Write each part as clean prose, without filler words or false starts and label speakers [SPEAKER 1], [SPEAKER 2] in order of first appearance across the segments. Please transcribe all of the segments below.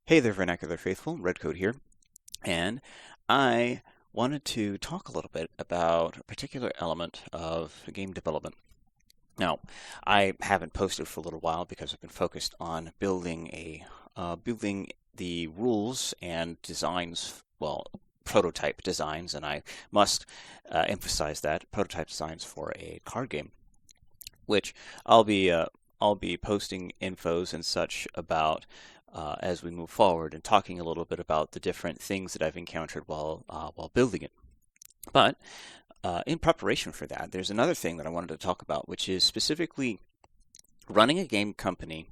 [SPEAKER 1] Hey there, Vernacular Faithful, Redcoat here, and I wanted to talk a little bit about a particular element of game development. Now, I haven't posted for a little while because I've been focused on building the rules and designs, well, prototype designs, and I must emphasize that prototype designs for a card game, which I'll be uh, I'll be posting infos and such about as we move forward and talking a little bit about the different things that I've encountered while building it. But in preparation for that, there's another thing that I wanted to talk about, which is specifically running a game company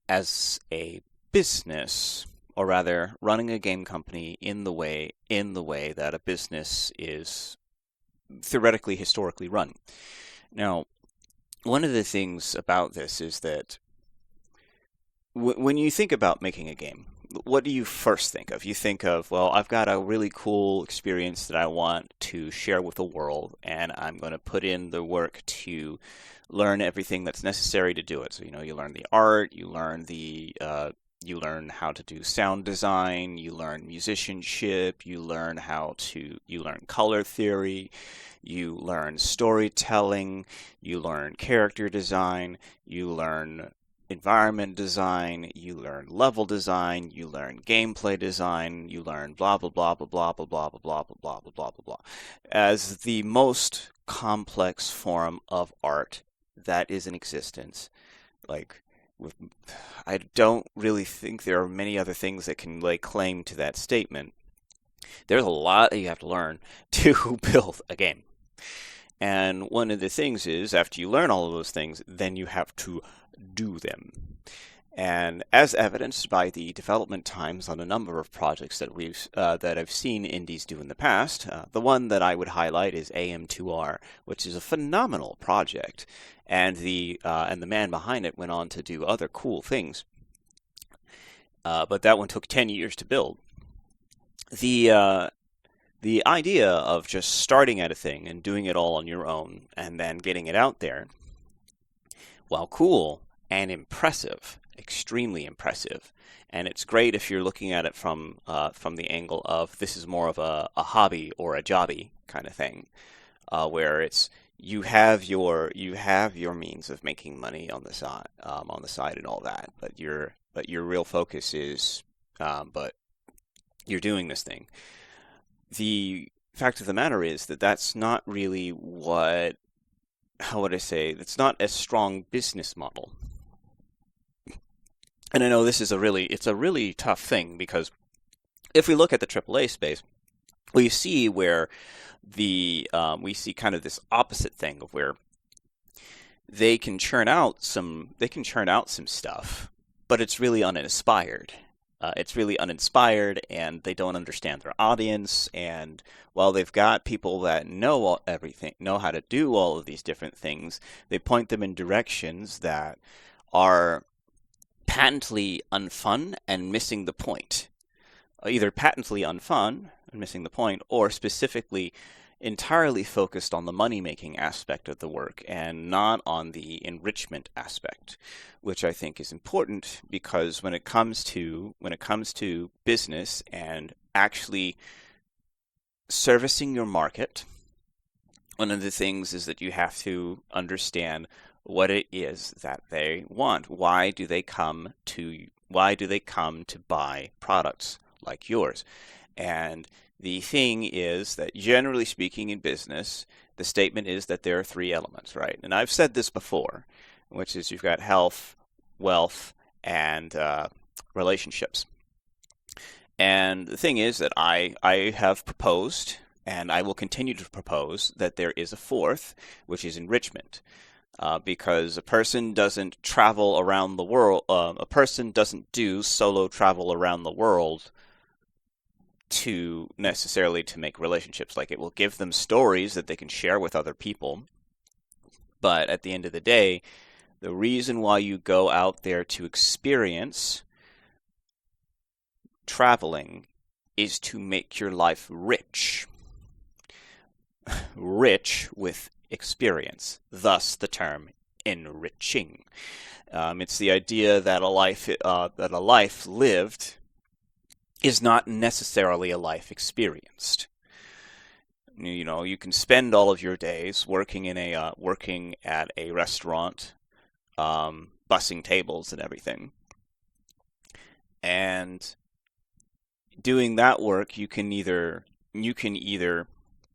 [SPEAKER 1] as a business, or rather, running a game company in the way that a business is theoretically historically run. Now, one of the things about this is that when you think about making a game, what do you first think of? You think of, well, I've got a really cool experience that I want to share with the world, and I'm going to put in the work to learn everything that's necessary to do it. So, you learn the art, you learn how to do sound design, you learn musicianship, you learn color theory, you learn storytelling, you learn character design, you learn environment design, you learn level design, you learn gameplay design, you learn blah blah blah blah blah blah blah blah blah blah blah blah blah blah blah. As the most complex form of art that is in existence, like with, I don't really think there are many other things that can lay claim to that statement. There's a lot that you have to learn to build a game. And one of the things is, after you learn all of those things, then you have to do them. And as evidenced by the development times on a number of projects that I've seen indies do in the past, the one that I would highlight is AM2R, which is a phenomenal project, and the man behind it went on to do other cool things. But that one took 10 years to build. The the idea of just starting at a thing and doing it all on your own and then getting it out there, while cool and impressive, extremely impressive, and it's great if you're looking at it from the angle of this is more of a hobby or a jobby kind of thing, where it's you have your means of making money on the side and all that, but your real focus is but you're doing this thing. The fact of the matter is that that's not really what, how would I say, that's not a strong business model. And I know it's a really tough thing because if we look at the AAA space, we see where we see kind of this opposite thing of where they can churn out some stuff, but it's really uninspired, and they don't understand their audience. And while they've got people that everything, know how to do all of these different things, they point them in directions that are patently unfun and missing the point. Either patently unfun and missing the point, or specifically entirely focused on the money making aspect of the work and not on the enrichment aspect, which I think is important because when it comes to business and actually servicing your market, one of the things is that you have to understand what it is that they want. Why do they come to buy products like yours? And the thing is that generally speaking in business, the statement is that there are three elements, right? And I've said this before, which is you've got health, wealth, and relationships. And the thing is that I have proposed, and I will continue to propose, that there is a fourth, which is enrichment. Because a person doesn't travel around the world, a person doesn't do solo travel around the world to necessarily to make relationships. Like, it will give them stories that they can share with other people. But at the end of the day, the reason why you go out there to experience traveling is to make your life rich. Rich with experience, thus the term enriching. It's the idea that a life lived is not necessarily a life experienced. You know, you can spend all of your days working at a restaurant, bussing tables and everything, and doing that work. You can either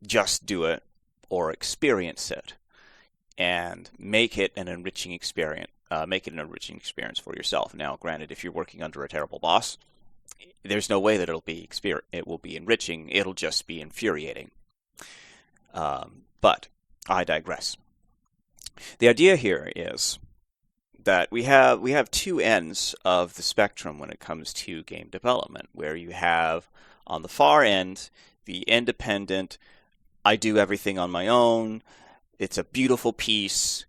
[SPEAKER 1] just do it or experience it and make it an enriching experience. Make it an enriching experience for yourself. Now, granted, if you're working under a terrible boss, there's no way that it will be enriching. It'll just be infuriating. But I digress. The idea here is that we have two ends of the spectrum when it comes to game development, where you have on the far end the independent, I do everything on my own, it's a beautiful piece,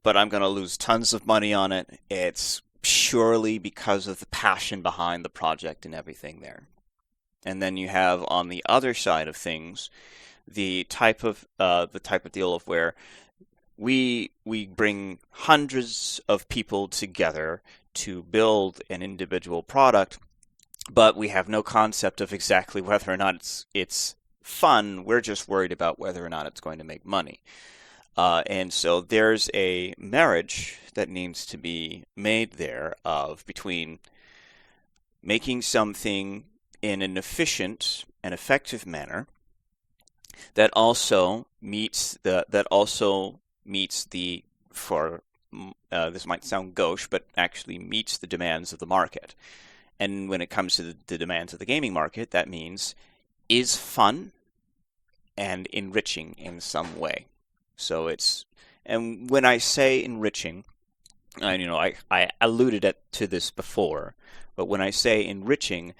[SPEAKER 1] but I'm going to lose tons of money on it. It's purely because of the passion behind the project and everything there. And then you have on the other side of things the type of deal of where we bring hundreds of people together to build an individual product, but we have no concept of exactly whether or not it's fun. We're just worried about whether or not it's going to make money. And so there's a marriage that needs to be made there of between making something in an efficient and effective manner that also meets the for this might sound gauche, but actually meets the demands of the market. And when it comes to the demands of the gaming market, that means is fun and enriching in some way. So and when I say enriching, I alluded to this before, but when I say enriching,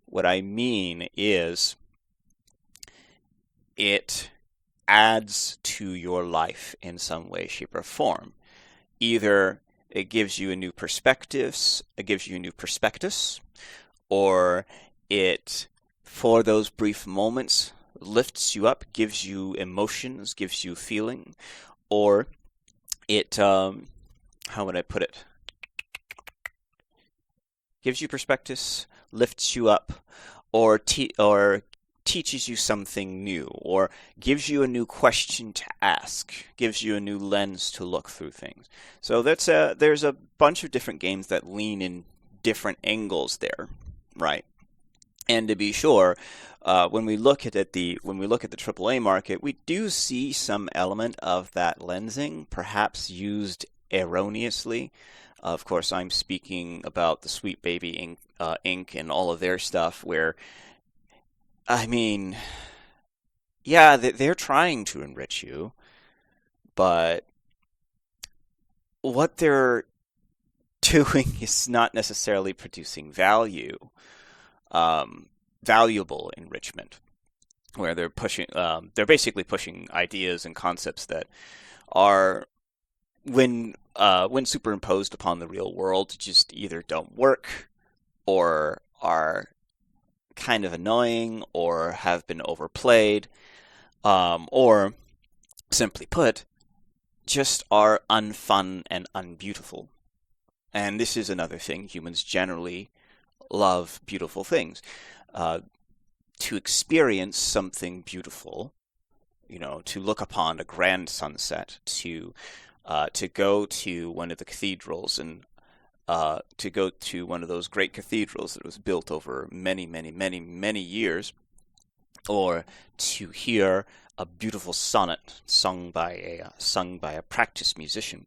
[SPEAKER 1] what I mean is it adds to your life in some way, shape, or form. Either it gives you a new perspectives, or it, for those brief moments, lifts you up, gives you emotions, gives you feeling, or it, how would I put it? Gives you perspectives, lifts you up, or teaches you something new, or gives you a new question to ask, gives you a new lens to look through things. So there's a bunch of different games that lean in different angles there, right? And to be sure, when we look at the AAA market, we do see some element of that lensing, perhaps used erroneously. Of course, I'm speaking about the Sweet Baby Inc. And all of their stuff, where I mean, yeah, they're trying to enrich you, but what they're doing is not necessarily producing valuable enrichment, where they're basically pushing ideas and concepts that are, when superimposed upon the real world, just either don't work or are kind of annoying or have been overplayed, or simply put, just are unfun and unbeautiful. And this is another thing. Humans generally love beautiful things. To experience something beautiful, to look upon a grand sunset, to go to one of the cathedrals and to go to one of those great cathedrals that was built over many, many, many, many years, or to hear a beautiful sonnet sung by a practiced musician.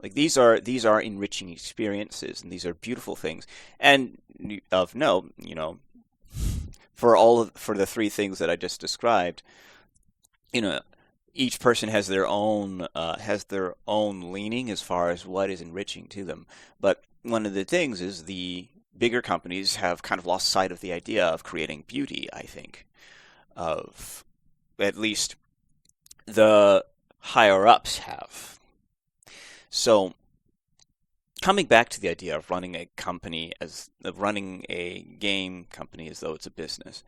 [SPEAKER 1] Like these are enriching experiences, and these are beautiful things. And of note, for the three things that I just described, each person has their own leaning as far as what is enriching to them. But one of the things is the bigger companies have kind of lost sight of the idea of creating beauty, I think. Of at least the higher ups have. So coming back to the idea of running a game company as though it's a business,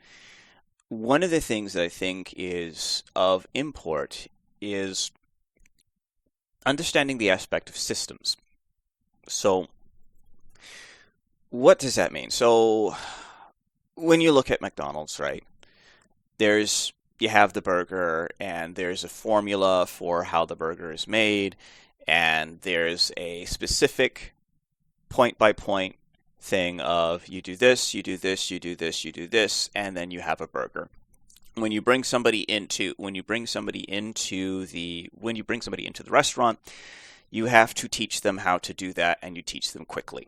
[SPEAKER 1] one of the things that I think is of import is understanding the aspect of systems. So, what does that mean? So, when you look at McDonald's, right, you have the burger, and there's a formula for how the burger is made, and there's a specific point by point thing of you do this, you do this, you do this, you do this, and then you have a burger. When you bring somebody into the restaurant, you have to teach them how to do that, and you teach them quickly.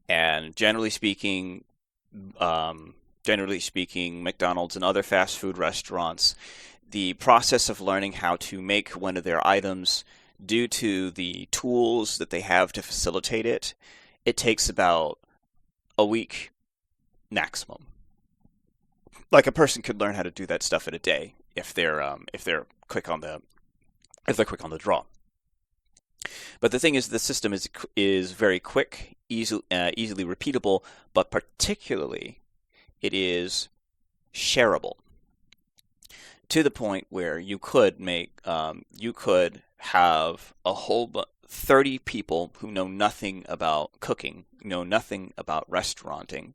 [SPEAKER 1] And generally speaking, McDonald's and other fast food restaurants, the process of learning how to make one of their items, due to the tools that they have to facilitate it, it takes about a week maximum. Like a person could learn how to do that stuff in a day if they're quick on the draw. But the thing is, the system is very quick, easily repeatable, but particularly it is shareable to the point where you could have 30 people who know nothing about cooking, know nothing about restauranting,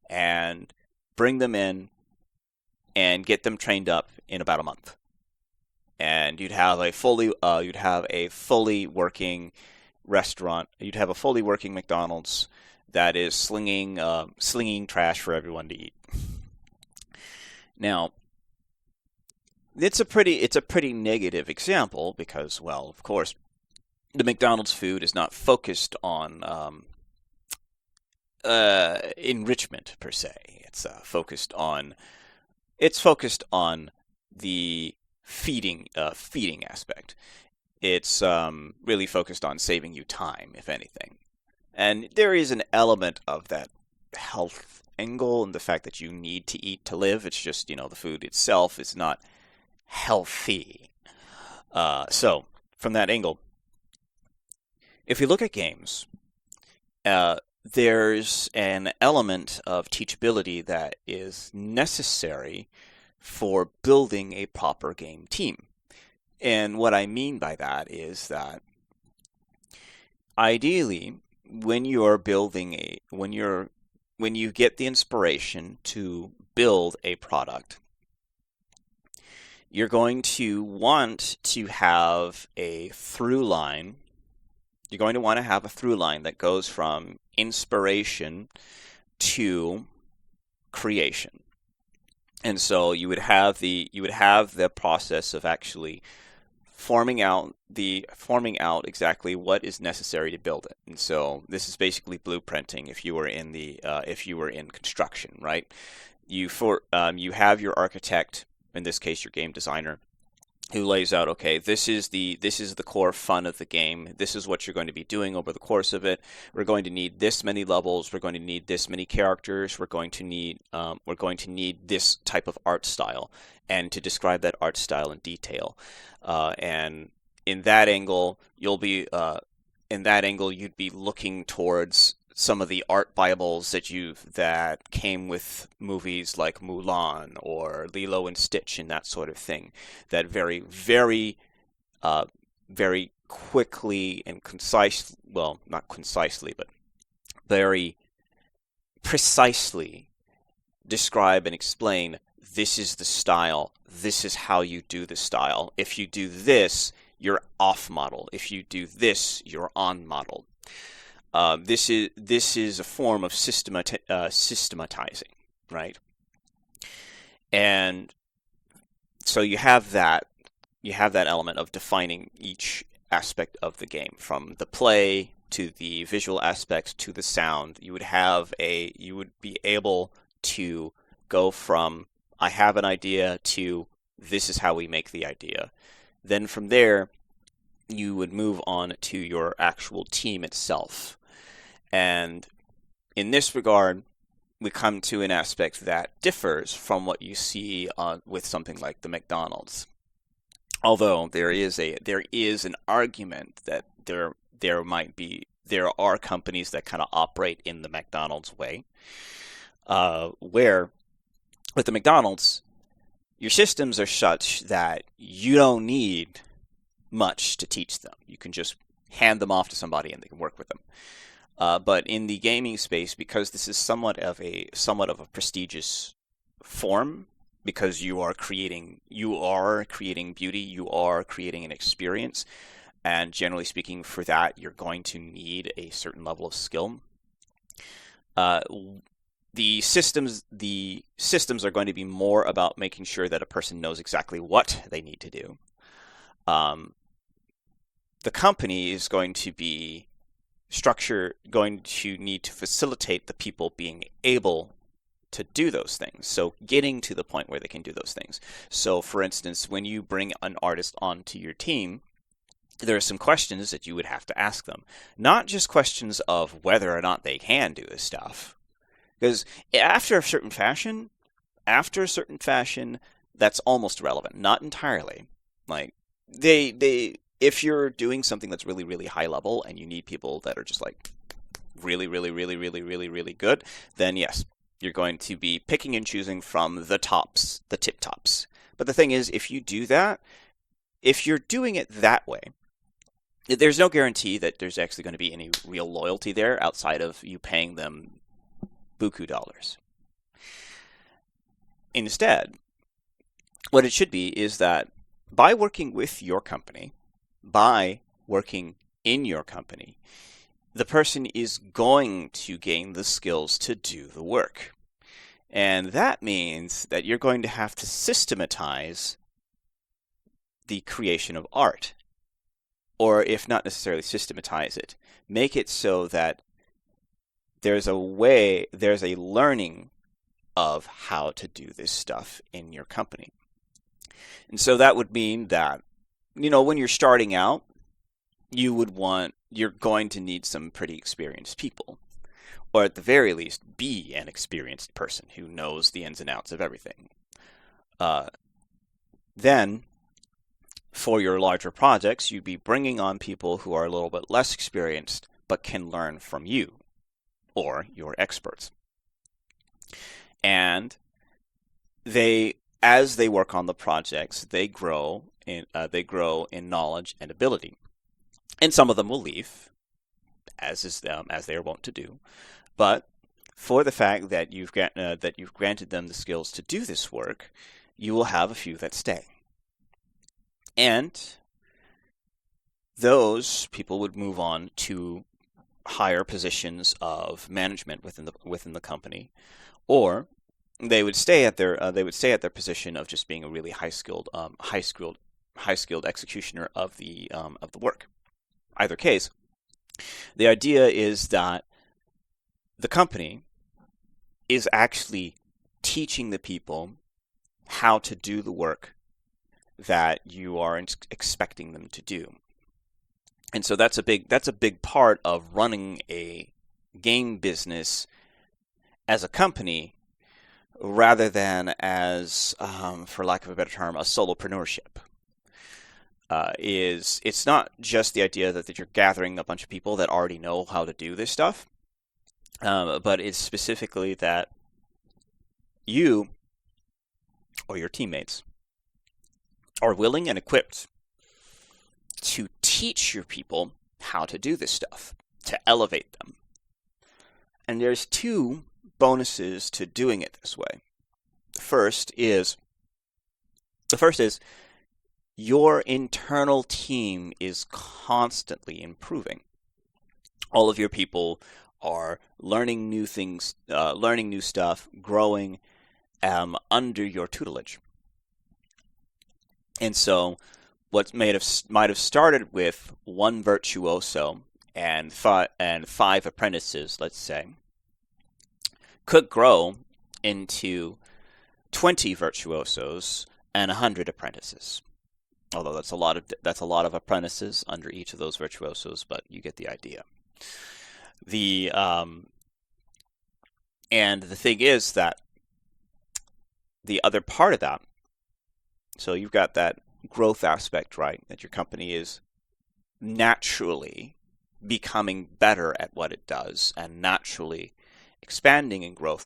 [SPEAKER 1] and bring them in and get them trained up in about a month. And you'd have a fully working restaurant. You'd have a fully working McDonald's that is slinging trash for everyone to eat. Now, it's a pretty negative example because, well, of course, the McDonald's food is not focused on enrichment per se. It's focused on the feeding aspect. It's really focused on saving you time, if anything. And there is an element of that health angle and the fact that you need to eat to live. It's just, the food itself is not healthy. So, from that angle, if you look at games, there's an element of teachability that is necessary for building a proper game team. And what I mean by that is that ideally, when you get the inspiration to build a product, you're going to want to have a through line. You're going to want to have a through line that goes from inspiration to creation. And so you would have the process of actually forming out exactly what is necessary to build it. And so this is basically blueprinting if you were in construction, right? You have your architect, in this case your game designer, who lays out, okay, this is the core fun of the game. This is what you're going to be doing over the course of it. We're going to need this many levels. We're going to need this many characters. We're going to need this type of art style, and to describe that art style in detail. And in that angle, you'd be looking towards some of the art bibles that came with movies like Mulan or Lilo and Stitch and that sort of thing, that very, very, very quickly and concise, well, not concisely, but very precisely describe and explain, this is the style, this is how you do the style. If you do this, you're off model. If you do this, you're on model. This is a form of systematizing, right? And so you have that element of defining each aspect of the game, from the play to the visual aspects to the sound. You would be able to go from I have an idea to this is how we make the idea. Then from there, you would move on to your actual team itself. And in this regard, we come to an aspect that differs from what you see with something like the McDonald's. Although there is an argument that there are companies that kind of operate in the McDonald's way, where with the McDonald's, your systems are such that you don't need much to teach them. You can just hand them off to somebody and they can work with them. But in the gaming space, because this is somewhat of a prestigious form, because you are creating beauty, you are creating an experience, and generally speaking, for that you're going to need a certain level of skill. The systems are going to be more about making sure that a person knows exactly what they need to do. The company is going to be going to need to facilitate the people being able to do those things. So getting to the point where they can do those things. So for instance, when you bring an artist onto your team, there are some questions that you would have to ask them. Not just questions of whether or not they can do this stuff. Because after a certain fashion, that's almost irrelevant. Not entirely. Like, if you're doing something that's really, really high level and you need people that are just like really, really, really, really, really, really good, then yes, you're going to be picking and choosing from the tops, the tip tops. But the thing is, if you do that, if you're doing it that way, there's no guarantee that there's actually going to be any real loyalty there outside of you paying them buku dollars. Instead, what it should be is that by working with your company, by working in your company, the person is going to gain the skills to do the work. And that means that you're going to have to systematize the creation of art. Or if not necessarily systematize it, make it so that there's a learning of how to do this stuff in your company. And so that would mean that, when you're starting out, you're going to need some pretty experienced people. Or at the very least, be an experienced person who knows the ins and outs of everything. Then, for your larger projects, you'd be bringing on people who are a little bit less experienced, but can learn from you, or your experts. And as they work on the projects, they grow in knowledge and ability. And some of them will leave, as they are wont to do. But for the fact that you've granted them the skills to do this work, you will have a few that stay. And those people would move on to higher positions of management within the company, or they would stay at their position of just being a really high skilled executioner of the work. Either case, the idea is that the company is actually teaching the people how to do the work that you are expecting them to do. And so that's a big part of running a game business as a company, rather than as, for lack of a better term, a solopreneurship. It's not just the idea that you're gathering a bunch of people that already know how to do this stuff, but it's specifically that you or your teammates are willing and equipped to teach your people how to do this stuff, to elevate them. And there's two bonuses to doing it this way. The first is your internal team is constantly improving. All of your people are learning new things, learning new stuff, growing under your tutelage. And so what might have started with one virtuoso and five apprentices, let's say, could grow into 20 virtuosos and 100 apprentices. Although that's a lot of apprentices under each of those virtuosos, but you get the idea. And the thing is that the other part of that, so you've got that growth aspect, right? That your company is naturally becoming better at what it does and naturally expanding in growth.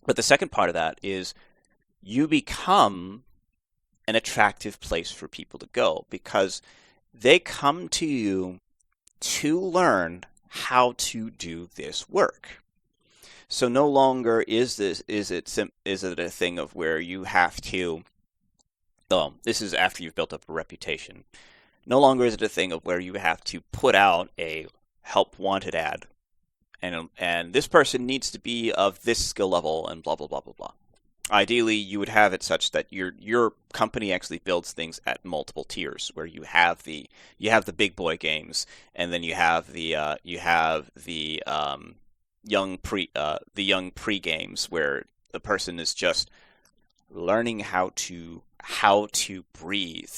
[SPEAKER 1] But the second part of that is you become an attractive place for people to go, because they come to you to learn how to do this work. So no longer is it a thing of where you have to. This is after you've built up a reputation. No longer is it a thing of where you have to put out a help wanted ad, and this person needs to be of this skill level and blah blah blah blah blah. Ideally, you would have it such that your company actually builds things at multiple tiers, where you have the big boy games, and then you have the young pre games where the person is just learning how to breathe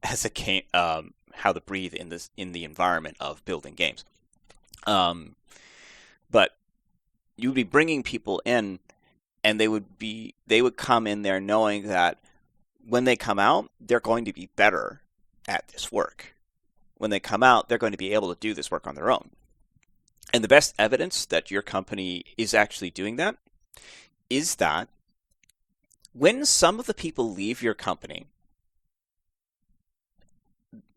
[SPEAKER 1] as a game, how to breathe in the environment of building games. But you would be bringing people in, and they would come in there knowing that when they come out, they're going to be better at this work. When they come out, they're going to be able to do this work on their own. And the best evidence that your company is actually doing that is that when some of the people leave your company,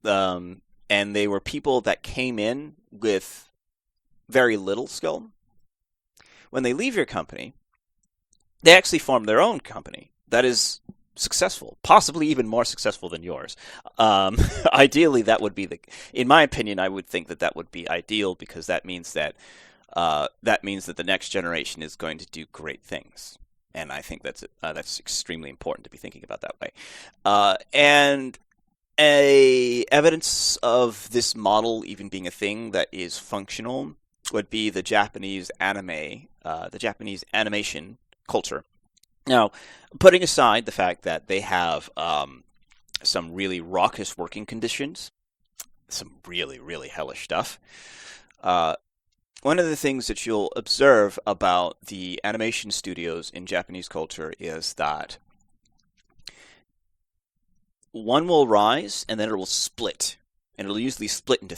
[SPEAKER 1] and they were people that came in with very little skill, when they leave your company, they actually form their own company that is successful, possibly even more successful than yours. Ideally, that would be in my opinion, I would think that would be ideal, because that means that the next generation is going to do great things. And I think that's extremely important to be thinking about that way. And a evidence of this model even being a thing that is functional would be the Japanese animation culture. Now, putting aside the fact that they have some really raucous working conditions, some really, really hellish stuff, one of the things that you'll observe about the animation studios in Japanese culture is that one will rise and then it will split. And it'll usually split into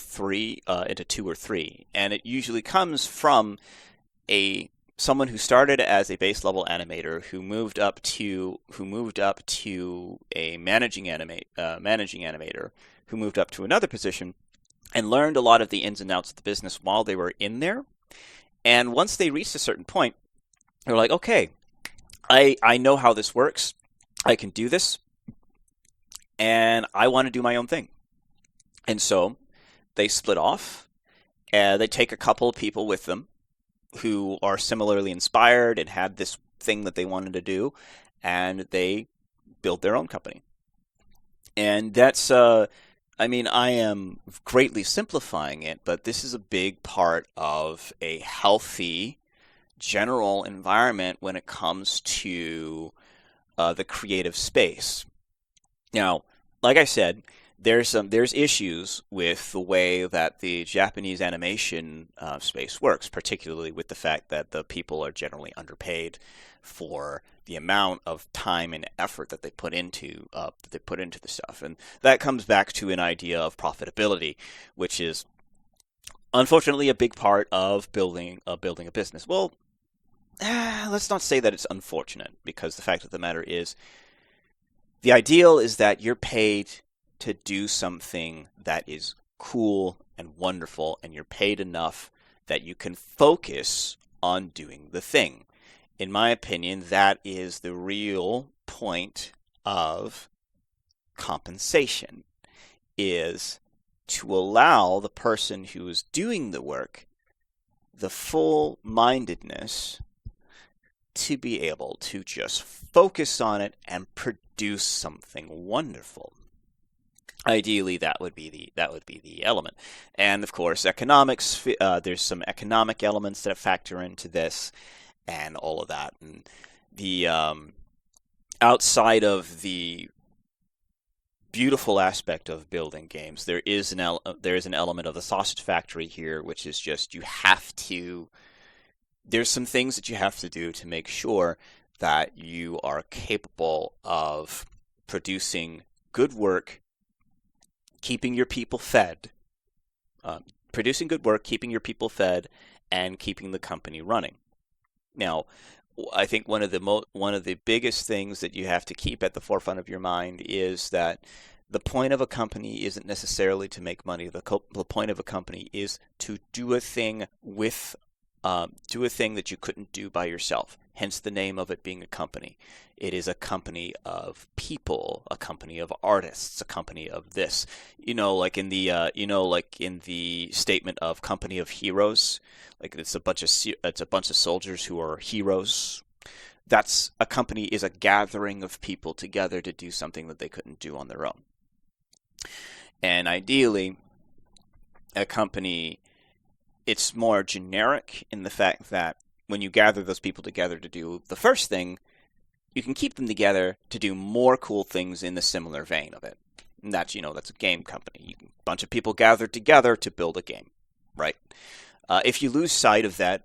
[SPEAKER 1] two or three. And it usually comes from someone who started as a base level animator who moved up to a managing animator who moved up to another position and learned a lot of the ins and outs of the business while they were in there. And once they reached a certain point, they're like, okay, I know how this works. I can do this. And I want to do my own thing. And so they split off, and they take a couple of people with them who are similarly inspired and had this thing that they wanted to do, and they build their own company. And that's, I am greatly simplifying it, but this is a big part of a healthy general environment when it comes to the creative space. Now, like I said, there's issues with the way that the Japanese animation space works, particularly with the fact that the people are generally underpaid for the amount of time and effort that they put into the stuff, and that comes back to an idea of profitability, which is unfortunately a big part of building a business. Well, let's not say that it's unfortunate, because the fact of the matter is, the ideal is that you're paid to do something that is cool and wonderful, and you're paid enough that you can focus on doing the thing. In my opinion, that is the real point of compensation, is to allow the person who is doing the work the full mindedness to be able to just focus on it and produce something wonderful. Ideally, that would be the element, and of course, economics. There's some economic elements that factor into this, and all of that. And the outside of the beautiful aspect of building games, there is an element of the sausage factory here, which is just there's some things that you have to do to make sure that you are capable of producing good work, keeping your people fed, producing good work, keeping your people fed, and keeping the company running. Now, I think one of the biggest things that you have to keep at the forefront of your mind is that The point of a company isn't necessarily to make money. The point of a company is to do a thing that you couldn't do by yourself. Hence the name of it being a company. It is a company of people, a company of artists, a company of this. Like in the statement of company of heroes, like it's a bunch of soldiers who are heroes. That's a company is a gathering of people together to do something that they couldn't do on their own. And ideally, a company, it's more generic in the fact that when you gather those people together to do the first thing, you can keep them together to do more cool things in the similar vein of it. And that's a game company. A bunch of people gathered together to build a game, right? If you lose sight of that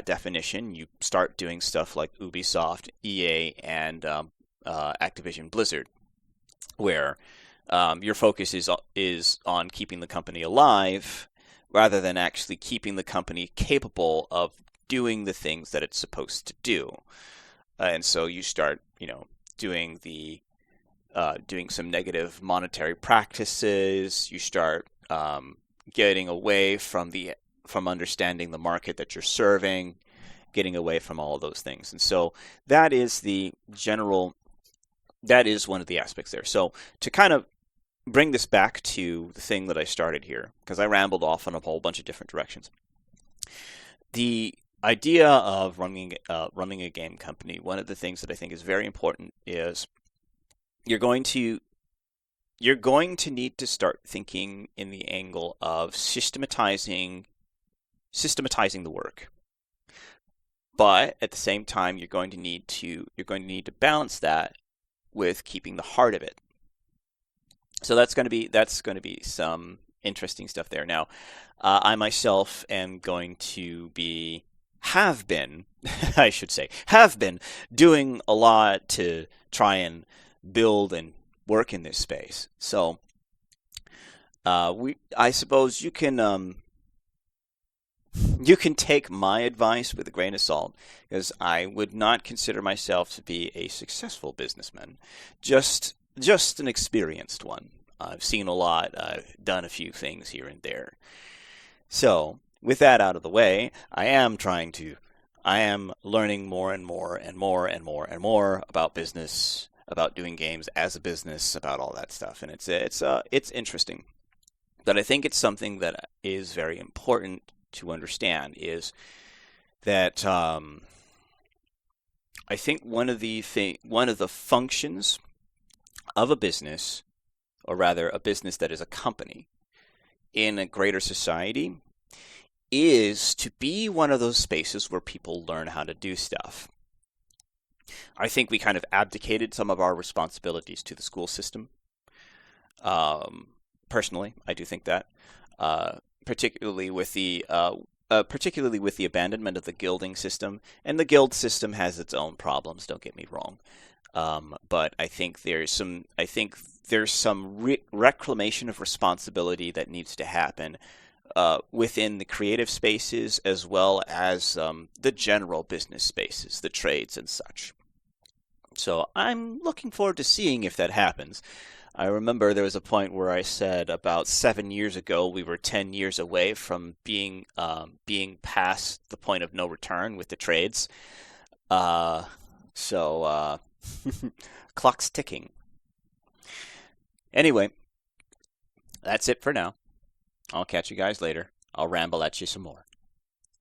[SPEAKER 1] definition, you start doing stuff like Ubisoft, EA, and Activision Blizzard, where your focus is on keeping the company alive rather than actually keeping the company capable of doing the things that it's supposed to do. And so you start, doing doing some negative monetary practices. You start getting away from understanding the market that you're serving, getting away from all of those things. And so that is one of the aspects there. So to kind of bring this back to the thing that I started here, because I rambled off in a whole bunch of different directions. The idea of running a game company, one of the things that I think is very important is you're going to need to start thinking in the angle of systematizing the work. But at the same time, you're going to need to balance that with keeping the heart of it. So that's going to be some interesting stuff there. Now, I myself am going to have been doing a lot to try and build and work in this space. So, I suppose you can take my advice with a grain of salt, because I would not consider myself to be a successful businessman, just an experienced one. I've seen a lot. I've done a few things here and there. So, with that out of the way, I am learning more and more and more and more and more about business, about doing games as a business, about all that stuff, and it's interesting. But I think it's something that is very important to understand is that I think one of the functions of a business, or rather a business that is a company in a greater society, is to be one of those spaces where people learn how to do stuff. I think we kind of abdicated some of our responsibilities to the school system. Personally, I do think that, particularly with the abandonment of the guilding system, and the guild system has its own problems. Don't get me wrong, but I think there's some reclamation of responsibility that needs to happen within the creative spaces as well as the general business spaces, the trades and such. So I'm looking forward to seeing if that happens. I remember there was a point where I said about 7 years ago we were 10 years away from being past the point of no return with the trades. So clock's ticking. Anyway, that's it for now. I'll catch you guys later. I'll ramble at you some more.